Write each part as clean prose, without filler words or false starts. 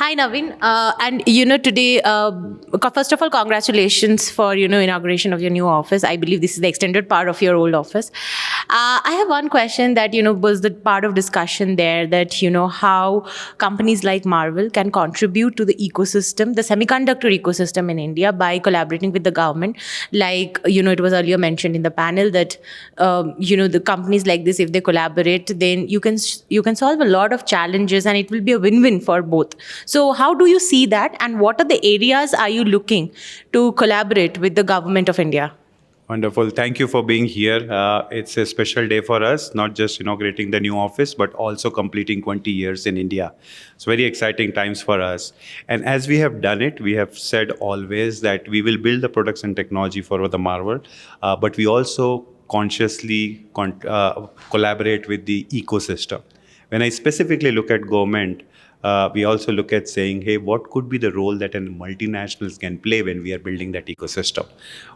Hi, Navin. Today, first of all, congratulations for, inauguration of your new office. I believe this is the extended part of your old office. I have one question that, was the part of discussion there that, how companies like Marvell can contribute to the ecosystem, the semiconductor ecosystem in India by collaborating with the government. Like, it was earlier mentioned in the panel that, the companies like this, if they collaborate, then you can solve a lot of challenges and it will be a win-win for both. So how do you see that, and what are the areas are you looking to collaborate with the government of India? Wonderful. Thank you for being here. It's a special day for us, not just inaugurating the new office, but also completing 20 years in India. It's very exciting times for us. And as we have done it, we have said always that we will build the products and technology for the Marvell, but we also consciously collaborate with the ecosystem. When I specifically look at government, we also look at saying, hey, what could be the role that multinationals can play when we are building that ecosystem?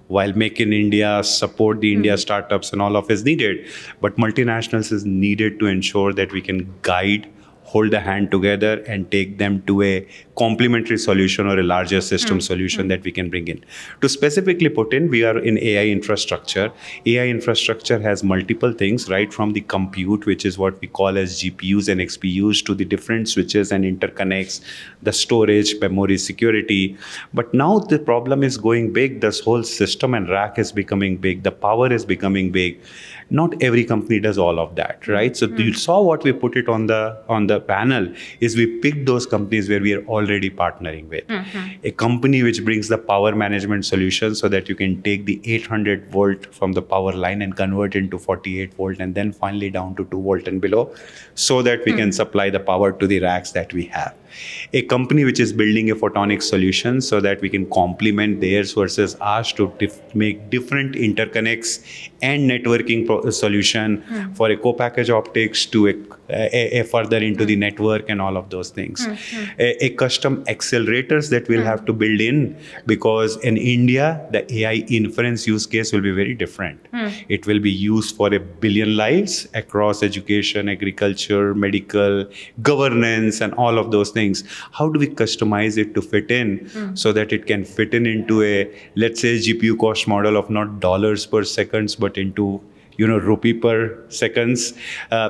While Make in India, support the India startups and all of is needed, but multinationals is needed to ensure that we can guide, hold the hand together and take them to a complementary solution or a larger system solution that we can bring in. To specifically put in, we are in AI infrastructure. AI infrastructure has multiple things, right from the compute, which is what we call as GPUs and XPUs, to the different switches and interconnects, the storage, memory, security. But now the problem is going big. This whole system and rack is becoming big. The power is becoming big. Not every company does all of that, right? So you saw what we put it on the panel is we picked those companies where we are already partnering with. A company which brings the power management solution so that you can take the 800 volt from the power line and convert into 48 volt and then finally down to 2 volt and below so that we can supply the power to the racks that we have. A company which is building a photonics solution so that we can complement theirs versus ours to make different interconnects and networking solution for a co-package optics to a further into the network and all of those things. A custom accelerators that we'll have to build in, because in India, the AI inference use case will be very different. It will be used for 1 billion lives across education, agriculture, medical, governance, and all of those things. How do we customize it to fit in so that it can fit in into a, let's say, GPU cost model of not dollars per seconds, but into rupee per seconds,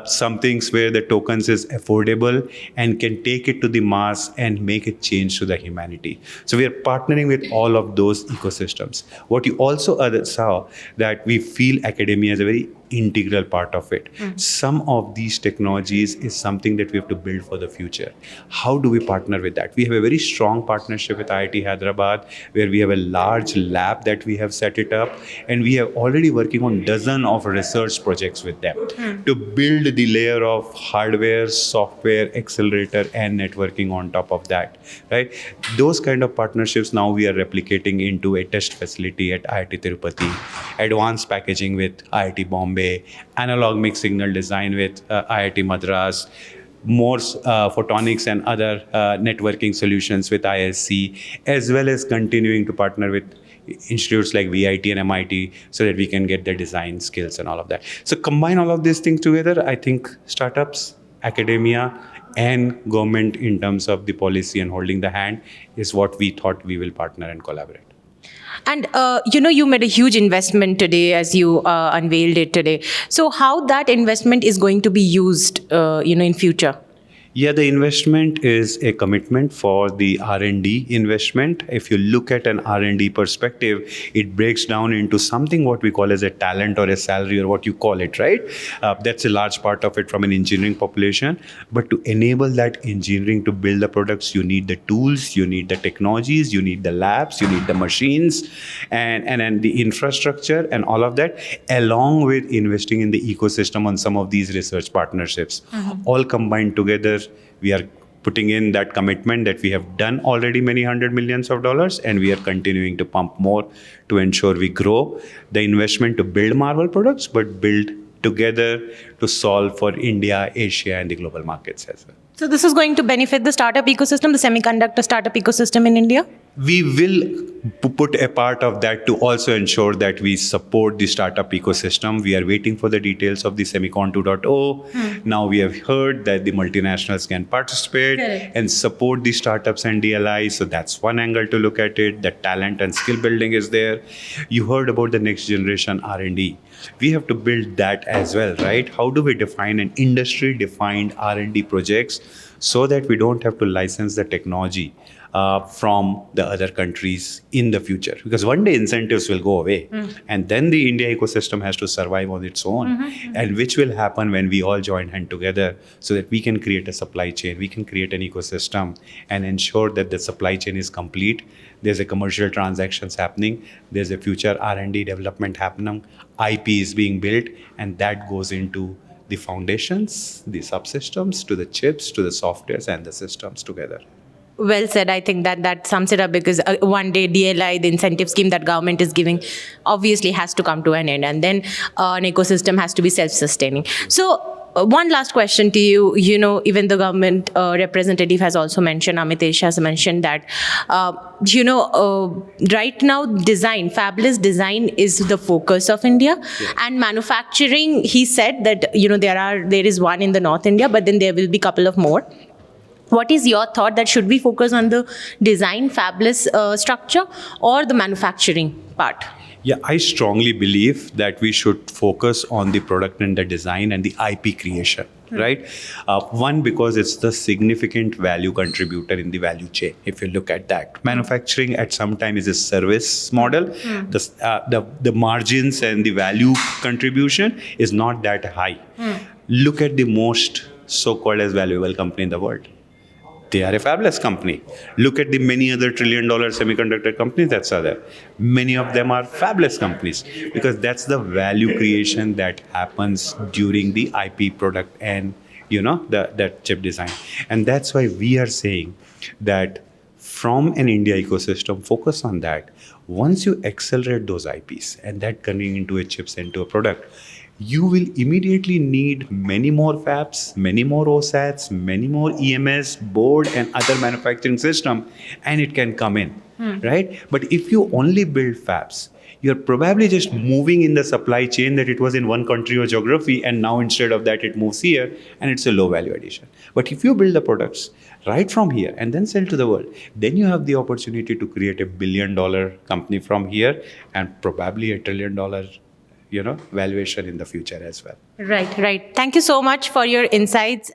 some things where the tokens is affordable and can take it to the mass and make a change to the humanity. So we are partnering with all of those ecosystems. What you also saw that we feel academia is a very integral part of it. Some of these technologies is something that we have to build for the future. How do we partner with that? We have a very strong partnership with IIT Hyderabad, where we have a large lab that we have set it up, and we are already working on dozen of research projects with them to build the layer of hardware, software, accelerator, and networking on top of that, right? Those kind of partnerships now we are replicating into a test facility at IIT Tirupati, advanced packaging with IIT Bombay, analog mixed signal design with IIT Madras, more photonics and other networking solutions with IISc, as well as continuing to partner with institutes like VIT and MIT so that we can get the design skills and all of that. So combine all of these things together, I think startups, academia, and government in terms of the policy and holding the hand is what we thought we will partner and collaborate. And, you made a huge investment today as you unveiled it today. So how that investment is going to be used, in future? Yeah, the investment is a commitment for the R&D investment. If you look at an R&D perspective, it breaks down into something what we call as a talent or a salary or what you call it, right? That's a large part of it from an engineering population. But to enable that engineering to build the products, you need the tools, you need the technologies, you need the labs, you need the machines, and the infrastructure and all of that, along with investing in the ecosystem on some of these research partnerships. All combined together, we are putting in that commitment that we have done already many hundred millions of dollars, and we are continuing to pump more to ensure we grow the investment to build Marvell products, but build together to solve for India, Asia, and the global markets as well. So this is going to benefit the startup ecosystem, the semiconductor startup ecosystem in India? We will put a part of that to also ensure that we support the startup ecosystem. We are waiting for the details of the Semicon 2.0. Now we have heard that the multinationals can participate and support the startups and DLIs. So that's one angle to look at it. The talent and skill building is there. You heard about the next generation R&D. We have to build that as well, right? How do we define an industry-defined R&D projects so that we don't have to license the technology from the other countries in the future? Because one day incentives will go away, and then the India ecosystem has to survive on its own, and which will happen when we all join hand together so that we can create a supply chain, we can create an ecosystem and ensure that the supply chain is complete. There's a commercial transactions happening, there's a future R&D development happening, IP is being built, and that goes into the foundations, the subsystems, to the chips, to the softwares and the systems together. Well said. I think that sums it up, because one day DLI, the incentive scheme that government is giving, obviously has to come to an end, and then an ecosystem has to be self-sustaining. So one last question to you. Even the government representative has also mentioned, Amitesh has mentioned that, right now fabless design is the focus of India. And manufacturing, he said that, there is one in the North India, but then there will be a couple of more. What is your thought, that should we focus on the design fabless structure or the manufacturing part? Yeah, I strongly believe that we should focus on the product and the design and the IP creation, right? One, because it's the significant value contributor in the value chain. If you look at that, manufacturing at some time is a service model. The margins and the value contribution is not that high. Look at the most so-called as valuable company in the world. They are a fabless company. Look at the many other trillion-dollar semiconductor companies that's there. Many of them are fabless companies, because that's the value creation that happens during the IP product and that chip design. And that's why we are saying that from an India ecosystem, focus on that. Once you accelerate those IPs and that turning into a chips, into a product, you will immediately need many more fabs, many more OSATs, many more EMS, board and other manufacturing system, and it can come in, right? But if you only build fabs, you're probably just moving in the supply chain that it was in one country or geography, and now instead of that it moves here, and it's a low value addition. But if you build the products right from here and then sell to the world, then you have the opportunity to create $1 billion company from here, and probably $1 trillion valuation in the future as well. Right. Thank you so much for your insights.